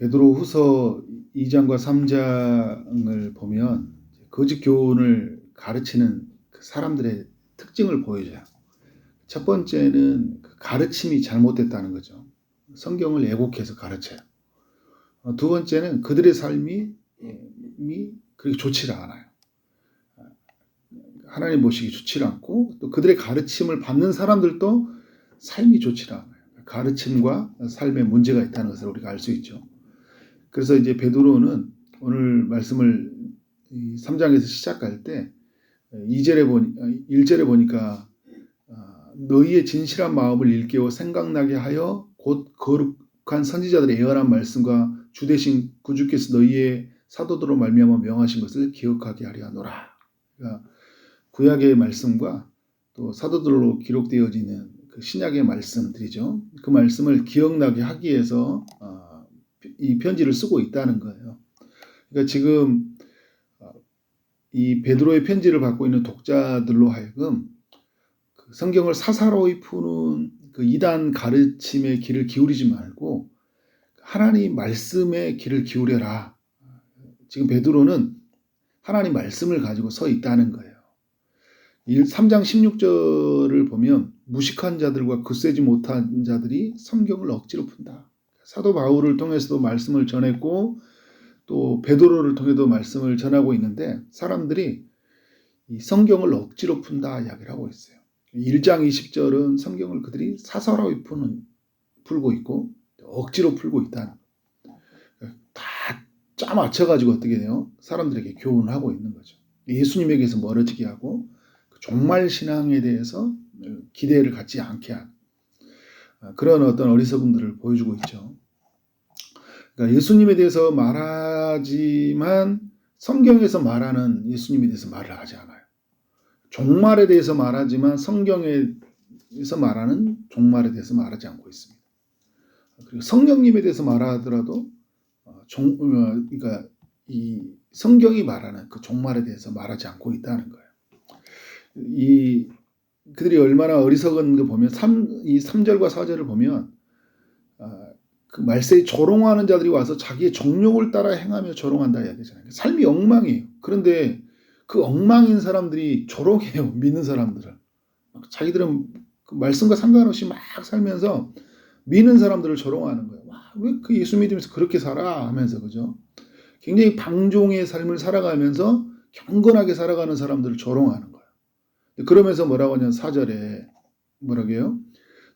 베드로후서 2장과 3장을 보면 거짓 교훈을 가르치는 그 사람들의 특징을 보여줘요. 첫 번째는 그 가르침이 잘못됐다는 거죠. 성경을 왜곡해서 가르쳐요. 두 번째는 그들의 삶이 그렇게 좋지 않아요. 하나님 보시기 좋지 않고 또 그들의 가르침을 받는 사람들도 삶이 좋지 않아요. 가르침과 삶에 문제가 있다는 것을 우리가 알 수 있죠. 그래서 이제 베드로는 오늘 말씀을 3장에서 시작할 때 1절에 보니까 너희의 진실한 마음을 일깨워 생각나게 하여 곧 거룩한 선지자들의 예언한 말씀과 주되신 구주께서 너희의 사도들로 말미암아 명하신 것을 기억하게 하려 하노라. 그러니까 구약의 말씀과 또 사도들로 기록되어지는 그 신약의 말씀들이죠. 그 말씀을 기억나게 하기 위해서 이 편지를 쓰고 있다는 거예요. 그러니까 지금 이 베드로의 편지를 받고 있는 독자들로 하여금 그 성경을 사사로이 푸는 그 이단 가르침의 길을 기울이지 말고 하나님 말씀의 길을 기울여라. 지금 베드로는 하나님 말씀을 가지고 서 있다는 거예요. 3장 16절을 보면 무식한 자들과 굳세지 못한 자들이 성경을 억지로 푼다. 사도 바울을 통해서도 말씀을 전했고 또 베드로를 통해도 말씀을 전하고 있는데 사람들이 이 성경을 억지로 푼다 이야기를 하고 있어요. 1장 20절은 성경을 그들이 사사로이 풀고 있고 억지로 풀고 있다는 다 짜맞춰가지고 어떻게 돼요? 사람들에게 교훈을 하고 있는 거죠. 예수님에게서 멀어지게 하고 종말 신앙에 대해서 기대를 갖지 않게 한 그런 어떤 어리석음들을 보여주고 있죠. 그러니까 예수님에 대해서 말하지만 성경에서 말하는 예수님에 대해서 말을 하지 않아요. 종말에 대해서 말하지만 성경에서 말하는 종말에 대해서 말하지 않고 있습니다. 그리고 성령님에 대해서 말하더라도 그러니까 이 성경이 말하는 그 종말에 대해서 말하지 않고 있다는 거예요. 그들이 얼마나 어리석은 거 보면 3절과 4절을 보면 그 말세에 조롱하는 자들이 와서 자기의 정욕을 따라 행하며 조롱한다 이야기잖아요. 삶이 엉망이에요. 그런데 그 엉망인 사람들이 조롱해요. 믿는 사람들을. 자기들은 그 말씀과 상관없이 막 살면서 믿는 사람들을 조롱하는 거예요. 와, 왜 그 예수 믿으면서 그렇게 살아? 하면서 그죠? 굉장히 방종의 삶을 살아가면서 경건하게 살아가는 사람들을 조롱하는 거예요. 그러면서 뭐라고 하냐면 4절에 뭐라고요?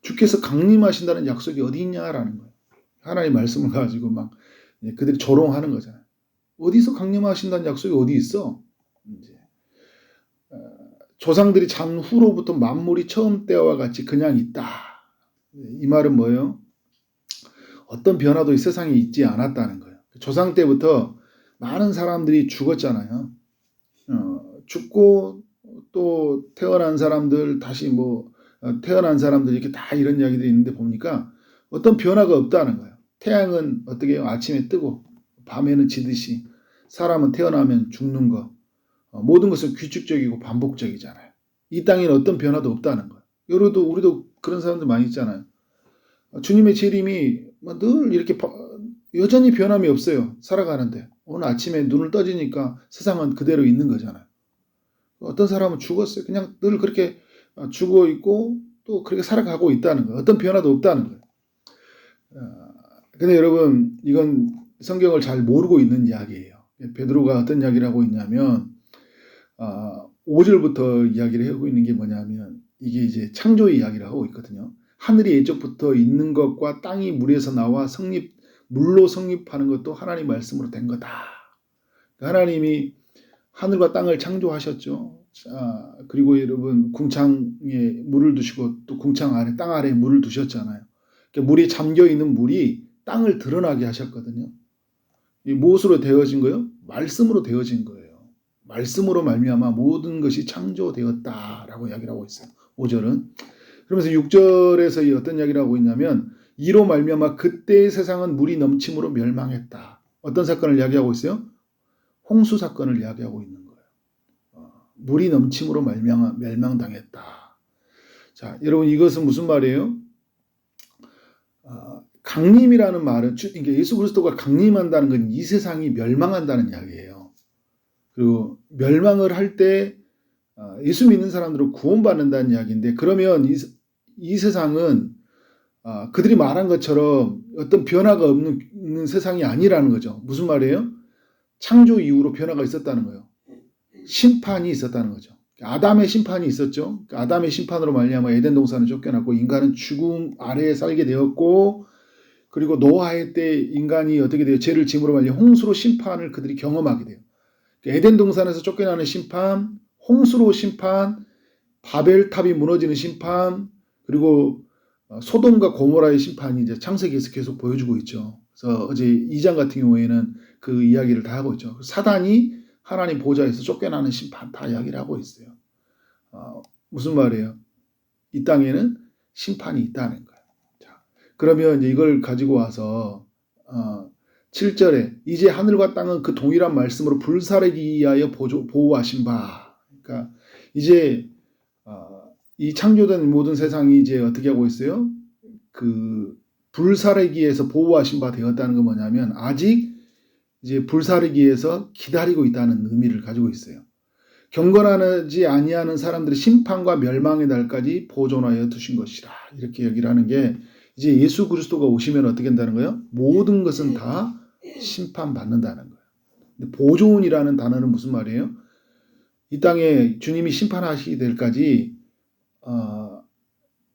주께서 강림하신다는 약속이 어디 있냐라는 거예요. 하나님 말씀을 가지고 막 그들이 조롱하는 거잖아요. 어디서 강림하신다는 약속이 어디 있어? 이제 조상들이 잔 후로부터 만물이 처음 때와 같이 그냥 있다. 이 말은 뭐예요? 어떤 변화도 이 세상에 있지 않았다는 거예요. 조상 때부터 많은 사람들이 죽었잖아요. 죽고 또 태어난 사람들 다시 태어난 사람들 이렇게 다 이런 이야기들이 있는데 보니까 어떤 변화가 없다는 거예요. 태양은 어떻게 해요? 아침에 뜨고 밤에는 지듯이 사람은 태어나면 죽는 거 모든 것은 규칙적이고 반복적이잖아요. 이 땅에는 어떤 변화도 없다는 거예요. 우리도 그런 사람들 많이 있잖아요. 주님의 재림이 늘 이렇게 여전히 변함이 없어요. 살아가는데 오늘 아침에 눈을 떠지니까 세상은 그대로 있는 거잖아요. 어떤 사람은 죽었어요. 그냥 늘 그렇게 죽어 있고 또 그렇게 살아가고 있다는 거예요. 어떤 변화도 없다는 거예요. 근데 여러분 이건 성경을 잘 모르고 있는 이야기예요. 베드로가 어떤 이야기를 하고 있냐면 5절부터 이야기를 하고 있는 게 뭐냐면 이게 이제 창조의 이야기를 하고 있거든요. 하늘이 예적부터 있는 것과 땅이 물에서 나와 물로 성립하는 것도 하나님 말씀으로 된 거다. 하나님이 하늘과 땅을 창조하셨죠. 그리고 여러분 궁창에 물을 두시고 또 궁창 아래 땅 아래에 물을 두셨잖아요. 물이 잠겨 있는 물이 땅을 드러나게 하셨거든요. 이 무엇으로 되어진 거예요? 말씀으로 되어진 거예요. 말씀으로 말미암아 모든 것이 창조되었다라고 이야기를 하고 있어요. 5절은. 그러면서 6절에서 어떤 이야기를 하고 있냐면 이로 말미암아 그때의 세상은 물이 넘침으로 멸망했다. 어떤 사건을 이야기하고 있어요? 홍수 사건을 이야기하고 있는 거예요. 물이 넘침으로 멸망당했다. 자, 여러분 이것은 무슨 말이에요? 강림이라는 말은 그러니까 예수 그리스도가 강림한다는 건 이 세상이 멸망한다는 이야기예요. 그리고 멸망을 할 때 예수 믿는 사람들은 구원받는다는 이야기인데, 그러면 이 세상은 그들이 말한 것처럼 어떤 변화가 없는 세상이 아니라는 거죠. 무슨 말이에요? 창조 이후로 변화가 있었다는 거예요. 심판이 있었다는 거죠. 아담의 심판이 있었죠. 아담의 심판으로 말미암아 에덴 동산은 쫓겨났고 인간은 죽음 아래에 살게 되었고, 그리고 노아의 때 인간이 어떻게 돼요? 죄를 짐으로 말미암아 홍수로 심판을 그들이 경험하게 돼요. 에덴 동산에서 쫓겨나는 심판, 홍수로 심판, 바벨탑이 무너지는 심판, 그리고 소돔과 고모라의 심판이 이제 창세기에서 계속 보여주고 있죠. 그래서 어제 2장 같은 경우에는 그 이야기를 다 하고 있죠. 사단이 하나님 보좌에서 쫓겨나는 심판 다 이야기를 하고 있어요. 무슨 말이에요? 이 땅에는 심판이 있다는 거예요. 자, 그러면 이제 이걸 가지고 와서 7절에 이제 하늘과 땅은 그 동일한 말씀으로 불사르기 위하여 보호하신 바. 그러니까 이제 이 창조된 모든 세상이 이제 어떻게 하고 있어요? 그 불사르기에서 보호하신 바 되었다는 건 뭐냐면 아직 이제 불사르기에서 기다리고 있다는 의미를 가지고 있어요. 경건하지 아니하는 사람들의 심판과 멸망의 날까지 보존하여 두신 것이라. 이렇게 얘기를 하는 게 이제 예수 그리스도가 오시면 어떻게 된다는 거예요? 모든 것은 다 심판받는다는 거예요. 근데 보존이라는 단어는 무슨 말이에요? 이 땅에 주님이 심판하시게 될까지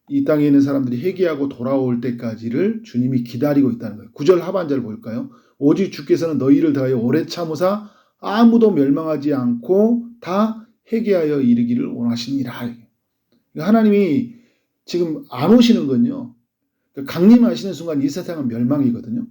이 땅에 있는 사람들이 회개하고 돌아올 때까지를 주님이 기다리고 있다는 거예요. 9절 하반절 볼까요? 오직 주께서는 너희를 더하여 오래 참으사 아무도 멸망하지 않고 다 회개하여 이르기를 원하시니라. 하나님이 지금 안 오시는 건요. 강림하시는 순간 이 세상은 멸망이거든요.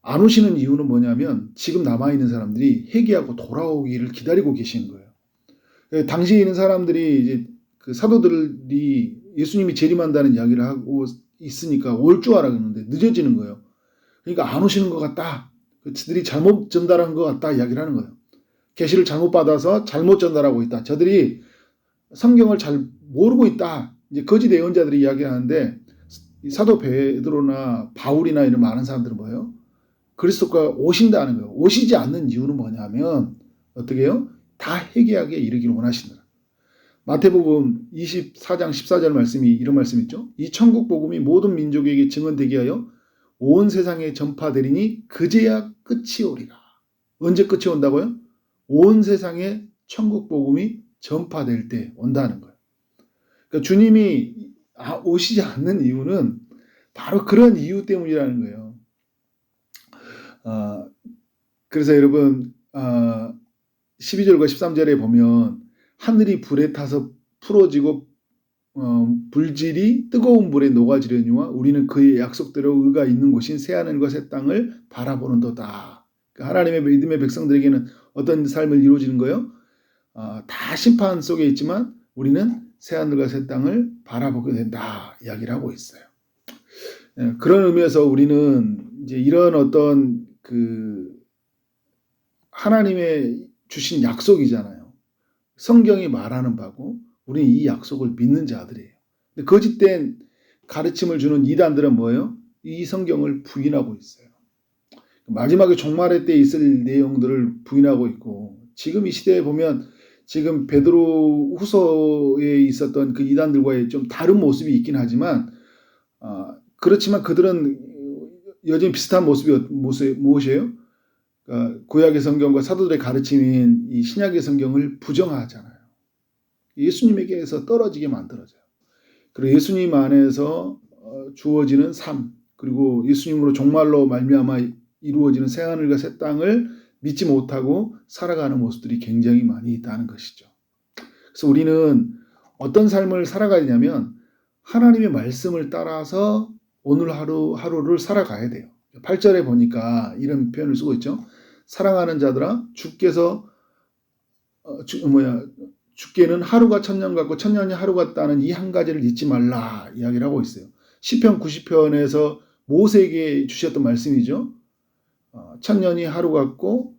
안 오시는 이유는 뭐냐면 지금 남아있는 사람들이 회개하고 돌아오기를 기다리고 계시는 거예요. 당시에 있는 사람들이 이제 그 사도들이 예수님이 재림한다는 이야기를 하고 있으니까 올 줄 알았는데 늦어지는 거예요. 그러니까 안 오시는 것 같다. 저들이 잘못 전달한 것 같다 이야기를 하는 거예요. 계시를 잘못 받아서 잘못 전달하고 있다. 저들이 성경을 잘 모르고 있다. 이제 거짓 예언자들이 이야기하는데 사도 베드로나 바울이나 이런 많은 사람들은 뭐예요? 그리스도가 오신다는 거예요. 오시지 않는 이유는 뭐냐면 어떻게 해요? 다 회개하게 이르기를 원하신다. 마태복음 24장 14절 말씀이 이런 말씀 있죠. 이 천국 복음이 모든 민족에게 증언되게 하여 온 세상에 전파되리니 그제야 끝이 오리라. 언제 끝이 온다고요? 온 세상에 천국 복음이 전파될 때 온다는 거예요. 그러니까 주님이 오시지 않는 이유는 바로 그런 이유 때문이라는 거예요. 그래서 여러분 12절과 13절에 보면 하늘이 불에 타서 풀어지고 불질이 뜨거운 불에 녹아지려니와 우리는 그의 약속대로 의가 있는 곳인 새하늘과 새 땅을 바라보는도다. 그러니까 하나님의 믿음의 백성들에게는 어떤 삶을 이루어지는 거예요? 다 심판 속에 있지만 우리는 새하늘과 새 땅을 바라보게 된다 이야기를 하고 있어요. 그런 의미에서 우리는 이제 이런 어떤 그 하나님의 주신 약속이잖아요. 성경이 말하는 바고 우리는 이 약속을 믿는 자들이에요. 근데 거짓된 가르침을 주는 이단들은 뭐예요? 이 성경을 부인하고 있어요. 마지막에 종말의 때 있을 내용들을 부인하고 있고 지금 이 시대에 보면 지금 베드로 후서에 있었던 그 이단들과의 좀 다른 모습이 있긴 하지만 그렇지만 그들은 여전히 비슷한 모습이 무엇이에요? 구약의 성경과 사도들의 가르침인 이 신약의 성경을 부정하잖아요. 예수님에게서 떨어지게 만들어져요. 그리고 예수님 안에서 주어지는 삶, 그리고 예수님으로 종말로 말미암아 이루어지는 새하늘과 새 땅을 믿지 못하고 살아가는 모습들이 굉장히 많이 있다는 것이죠. 그래서 우리는 어떤 삶을 살아가야 되냐면 하나님의 말씀을 따라서 오늘 하루를 살아가야 돼요. 8절에 보니까 이런 표현을 쓰고 있죠. 사랑하는 자들아 주께서 주께는 하루가 천년 같고 천년이 하루 같다는 이 한 가지를 잊지 말라 이야기를 하고 있어요. 시편 90편에서 모세에게 주셨던 말씀이죠. 천년이 하루 같고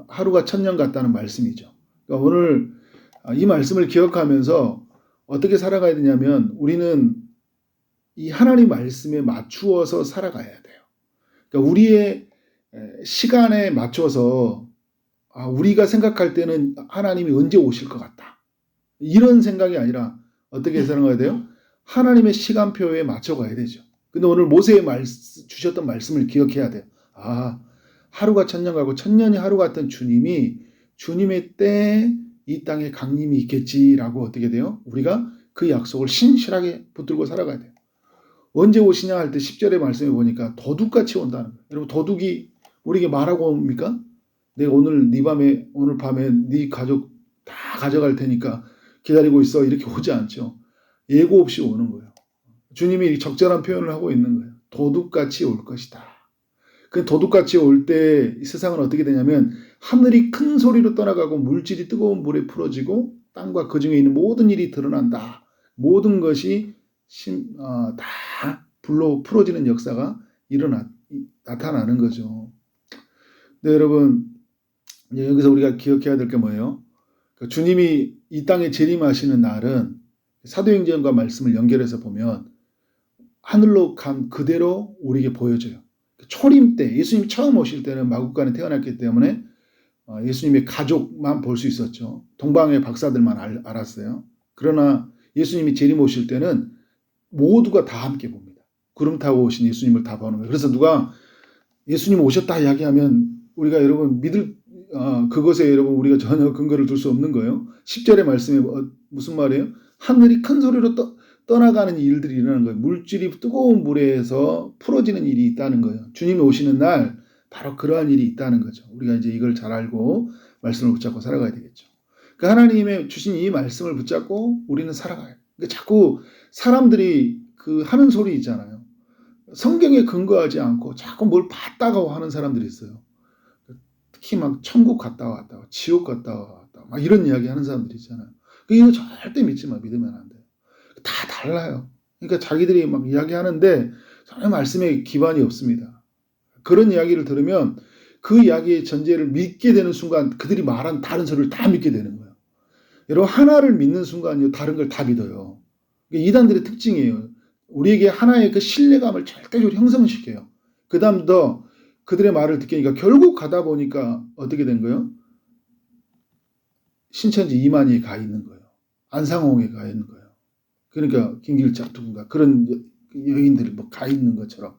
하루가 천년 같다는 말씀이죠. 그러니까 오늘 이 말씀을 기억하면서 어떻게 살아가야 되냐면 우리는 이 하나님 말씀에 맞추어서 살아가야 돼요. 그러니까 우리의 시간에 맞춰서 우리가 생각할 때는 하나님이 언제 오실 것 같다. 이런 생각이 아니라 어떻게 살아가야 돼요? 하나님의 시간표에 맞춰 가야 되죠. 근데 오늘 모세의 주셨던 말씀을 기억해야 돼요. 하루가 천년 가고 천년이 하루 같은 주님이 주님의 때에 이 땅에 강림이 있겠지라고 어떻게 돼요? 우리가 그 약속을 신실하게 붙들고 살아가야 돼요. 언제 오시냐 할 때 10절의 말씀에 보니까 도둑같이 온다는 거예요. 여러분 도둑이 우리에게 말하고 옵니까? 내가 오늘 밤에 네 가족 다 가져갈 테니까 기다리고 있어 이렇게 오지 않죠. 예고 없이 오는 거예요. 주님이 적절한 표현을 하고 있는 거예요. 도둑같이 올 것이다. 그 도둑같이 올 때 이 세상은 어떻게 되냐면 하늘이 큰 소리로 떠나가고 물질이 뜨거운 물에 풀어지고 땅과 그 중에 있는 모든 일이 드러난다. 모든 것이 다 불로 풀어지는 역사가 나타나는 거죠. 네, 여러분 여기서 우리가 기억해야 될 게 뭐예요? 주님이 이 땅에 재림하시는 날은 사도행전과 말씀을 연결해서 보면 하늘로 간 그대로 우리에게 보여져요. 초림 때 예수님 처음 오실 때는 마국간에 태어났기 때문에 예수님의 가족만 볼 수 있었죠. 동방의 박사들만 알았어요. 그러나 예수님이 재림 오실 때는 모두가 다 함께 봅니다. 구름 타고 오신 예수님을 다 보는 거예요. 그래서 누가 예수님 오셨다 이야기하면 우리가 여러분 그것에 여러분 우리가 전혀 근거를 둘 수 없는 거예요. 10절의 말씀에 무슨 말이에요? 하늘이 큰 소리로 떠나가는 일들이 일어나는 거예요. 물질이 뜨거운 물에서 풀어지는 일이 있다는 거예요. 주님이 오시는 날 바로 그러한 일이 있다는 거죠. 우리가 이제 이걸 잘 알고 말씀을 붙잡고 살아가야 되겠죠. 그 하나님의 주신 이 말씀을 붙잡고 우리는 살아가요. 그러니까 자꾸 사람들이 그 하는 소리 있잖아요. 성경에 근거하지 않고 자꾸 뭘 봤다고 하는 사람들이 있어요. 특히 막 천국 갔다 왔다, 지옥 갔다 왔다, 막 이런 이야기 하는 사람들이 있잖아요. 이거 절대 믿으면 안 돼요. 다 달라요. 그러니까 자기들이 막 이야기하는데 전혀 말씀에 기반이 없습니다. 그런 이야기를 들으면 그 이야기의 전제를 믿게 되는 순간 그들이 말한 다른 소리를 다 믿게 되는 거예요. 여러분 하나를 믿는 순간요 다른 걸 다 믿어요. 이단들의 특징이에요. 우리에게 하나의 그 신뢰감을 절대적으로 형성시켜요. 그 다음 더 그들의 말을 듣기니까 결국 가다 보니까 어떻게 된 거예요? 신천지 이만희에 가 있는 거예요. 안상홍에 가 있는 거예요. 그러니까 김길짝 누군가 그런 여인들이 가 있는 것처럼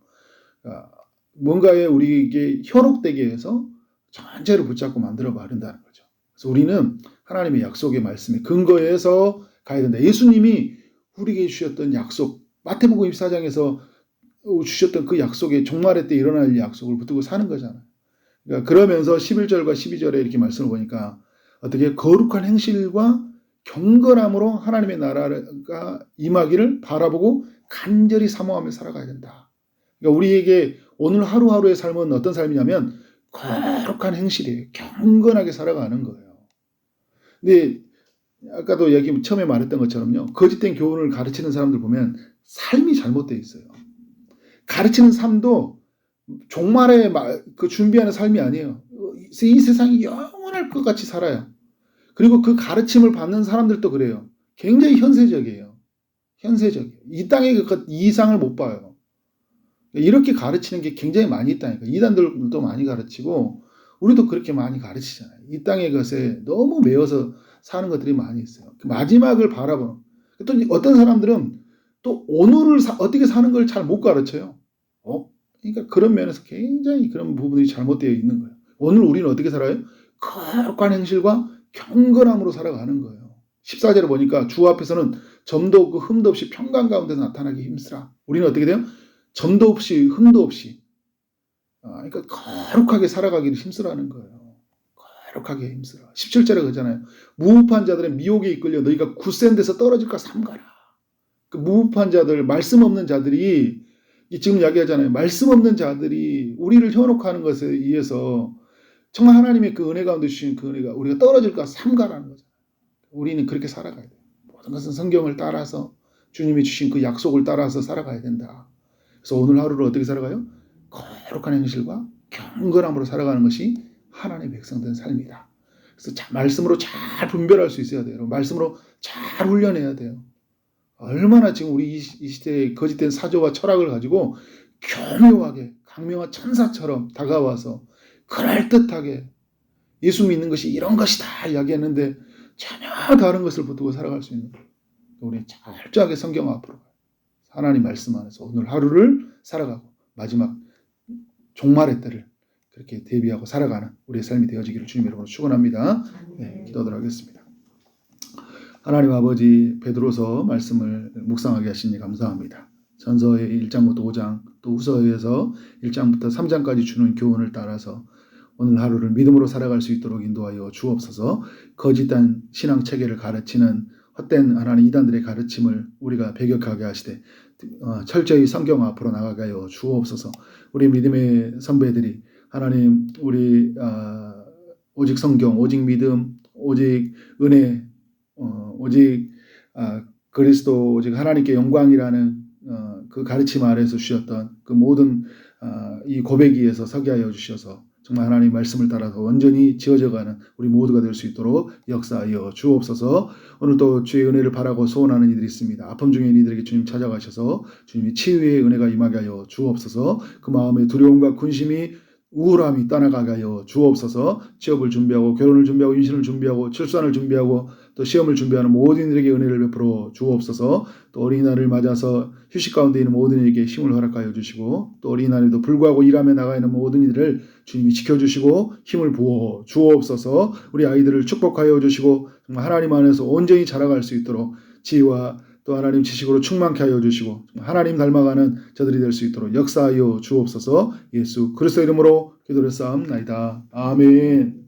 뭔가에 우리에게 현혹되게 해서 전체를 붙잡고 만들어 버린다는 거죠. 그래서 우리는 하나님의 약속의 말씀에 근거해서 가야 된다. 예수님이 우리에게 주셨던 약속, 마태복음 24장에서 주셨던 그 약속에 종말의 때 일어날 약속을 붙들고 사는 거잖아요. 그러니까 그러면서 11절과 12절에 이렇게 말씀을 보니까 어떻게 거룩한 행실과 경건함으로 하나님의 나라가 임하기를 바라보고 간절히 사모하며 살아가야 된다. 그러니까 우리에게 오늘 하루하루의 삶은 어떤 삶이냐면 거룩한 행실이에요. 경건하게 살아가는 거예요. 근데 아까도 처음에 말했던 것처럼요. 거짓된 교훈을 가르치는 사람들 보면 삶이 잘못되어 있어요. 가르치는 삶도 종말에 그 준비하는 삶이 아니에요. 이 세상이 영원할 것 같이 살아요. 그리고 그 가르침을 받는 사람들도 그래요. 굉장히 현세적이에요. 이 땅에 그 이상을 못 봐요. 이렇게 가르치는 게 굉장히 많이 있다니까. 이단들도 많이 가르치고 우리도 그렇게 많이 가르치잖아요. 이 땅의 것에 너무 매여서 사는 것들이 많이 있어요. 그 마지막을 바라보는. 또 어떤 사람들은 또 오늘을 어떻게 사는 걸 잘 못 가르쳐요. 그러니까 그런 면에서 굉장히 그런 부분이 잘못되어 있는 거예요. 오늘 우리는 어떻게 살아요? 거룩한 행실과 경건함으로 살아가는 거예요. 14절에 보니까 주 앞에서는 점도 없고 흠도 없이 평강 가운데서 나타나기 힘쓰라. 우리는 어떻게 돼요? 점도 없이 흠도 없이 그러니까 거룩하게 살아가기를 힘쓰라는 거예요. 거룩하게 힘쓰라. 17절에 그러잖아요. 무법한 자들의 미혹에 이끌려 너희가 굳센 데서 떨어질까 삼가라. 그 무법한 자들, 말씀 없는 자들이 지금 이야기하잖아요. 말씀 없는 자들이 우리를 현혹하는 것에 의해서 정말 하나님의 그 은혜 가운데 주신 그 은혜가 우리가 떨어질까 삼가라는 거죠. 우리는 그렇게 살아가야 돼요. 모든 것은 성경을 따라서 주님이 주신 그 약속을 따라서 살아가야 된다. 그래서 오늘 하루를 어떻게 살아가요? 거룩한 행실과 경건함으로 살아가는 것이 하나님의 백성된 삶이다. 그래서 말씀으로 잘 분별할 수 있어야 돼요. 말씀으로 잘 훈련해야 돼요. 얼마나 지금 우리 이 시대의 거짓된 사조와 철학을 가지고 교묘하게 강명한 천사처럼 다가와서 그럴듯하게 예수 믿는 것이 이런 것이다 이야기했는데 전혀 다른 것을 붙들고 살아갈 수 있는 우리 철저하게 성경 앞으로 하나님 말씀 안에서 오늘 하루를 살아가고 마지막 종말의 때를 그렇게 대비하고 살아가는 우리의 삶이 되어지기를 주님 이름으로 축원합니다. 네, 기도하도록 하겠습니다. 하나님 아버지, 베드로서 말씀을 묵상하게 하시니 감사합니다. 전서의 1장부터 5장 또 후서에서 1장부터 3장까지 주는 교훈을 따라서 오늘 하루를 믿음으로 살아갈 수 있도록 인도하여 주옵소서. 거짓된 신앙 체계를 가르치는 헛된 하나님 이단들의 가르침을 우리가 배격하게 하시되 철저히 성경 앞으로 나가게 하여 주옵소서. 우리 믿음의 선배들이 하나님 우리 오직 성경, 오직 믿음, 오직 은혜, 오직 그리스도, 오직 하나님께 영광이라는 그 가르침 아래에서 주셨던 그 모든 이 고백 위에서 서게 하여 주셔서 정말 하나님 말씀을 따라서 완전히 지어져가는 우리 모두가 될 수 있도록 역사하여 주옵소서. 오늘 또 주의 은혜를 바라고 소원하는 이들이 있습니다. 아픔 중에 이들에게 주님 찾아가셔서 주님이 치유의 은혜가 임하게 하여 주옵소서. 그 마음의 두려움과 근심이 우울함이 떠나가게 하여 주옵소서. 취업을 준비하고 결혼을 준비하고 임신을 준비하고 출산을 준비하고 또 시험을 준비하는 모든 이들에게 은혜를 베풀어 주옵소서. 또 어린이날을 맞아서 휴식 가운데 있는 모든 이에게 힘을 허락하여 주시고 또 어린이날에도 불구하고 일하며 나가 있는 모든 이들을 주님이 지켜주시고 힘을 부어 주옵소서. 우리 아이들을 축복하여 주시고 정말 하나님 안에서 온전히 자라갈 수 있도록 지혜와 또 하나님 지식으로 충만케 하여 주시고 하나님 닮아가는 저들이 될 수 있도록 역사하여 주옵소서. 예수 그리스도 이름으로 기도를 쌓옵나이다. 아멘.